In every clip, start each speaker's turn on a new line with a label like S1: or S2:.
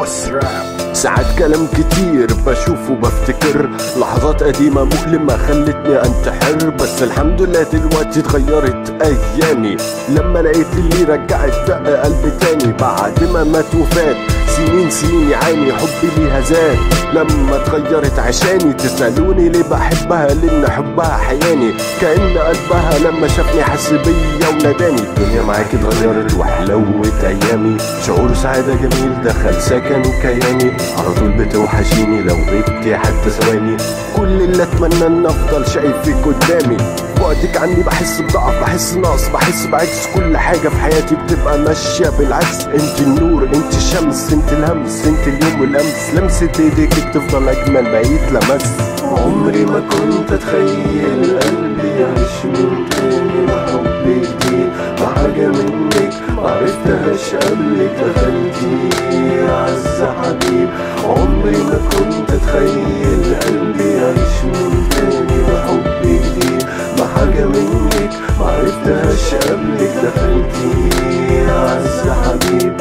S1: بوس راب. ساعات كلام كتير بشوفه بفتكر لحظات قديمة مؤلمة خلتني انتحر، بس الحمد لله دلوقتي اتغيرت ايامي لما لقيت اللي رجعت دق قلبي تاني بعد ما مات وفات سنين يعاني. حبي ليها زاد لما اتغيرت عشاني، تسألوني ليه بحبها لان حبها حياني، كأن قلبها لما شافني حس بيا وناداني. الدنيا معاك اتغيرت وحلوت ايامي، شعور سعادة جميل دخل سكن كياني، على طول بتوحشيني لو غبتي حتى ثواني، كل اللي اتمنى ان افضل شايفك قدامي. بعدك عني بحس بضعف، بحس نقص، بحس بعكس، كل حاجة في حياتي بتبقى ماشية بالعكس. انت النور، انت الشمس، انت الهمس، انت اليوم والامس، لمسة ايديك بتفضل اجمل ما يتلمس. عمري ما كنت اتخيل قلبي يعيش من تاني بحب جديد، بحاجة منك معرفتهاش قبلك دخلتي يا عز حبيب. عمري ما كنت اتخيل قلبي يعيش من تاني بحب جديد، بحاجة منك معرفتهاش قبلك دخلتي يا عز حبيب.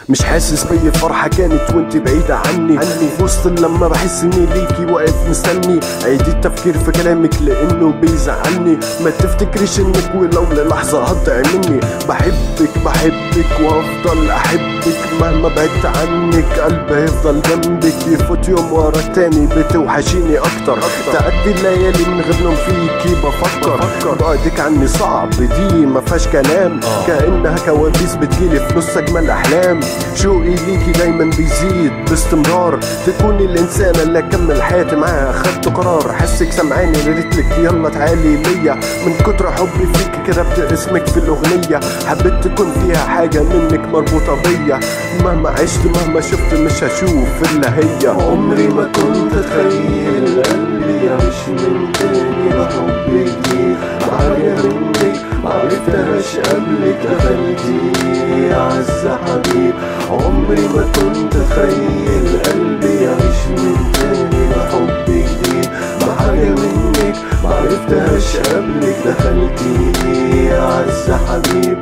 S1: مش حاسس بي فرحة كانت وانت بعيدة عني في وسط لما بحس اني ليكي واقف مستني. عيدي التفكير في كلامك لانه بيزعلني، ما تفتكريش انك ولو للحظة هتضيع مني. بحبك وافضل احبك مهما بعدت عنك، قلبي هيفضل جنبك يفوت يوم ورا التاني، بتوحشيني اكتر. تعدي الليالي من غير نوم فيكي بفكر، بعدك عني صعب دي مفيهاش كلام، كأنها كوابيس بتجيلي في نص اجمل احلام. شوقي ليكي دايما بيزيد باستمرار، تكوني الانسانة اللي اكمل حياتي معاها. خدت قرار حسك سمعاني ريتلك يلا تعالي ليا، من كتر حبي فيكي كتبت اسمك في الاغنية، حبيت تكون فيها حاجة منك مربوطة بيا، مهما عشت مهما شفت مش هشوف الا هي. عمري ما كنت اتخيل قلبي يعيش من تاني بحب جديد، بحاجة منك معرفتهاش قبلك دخلتي يا عز حبيب. عمري ما كنت اتخيل قلبي يعيش من تاني بحب جديد، بحاجة منك معرفتهاش قبلك دخلتي يا عز حبيب.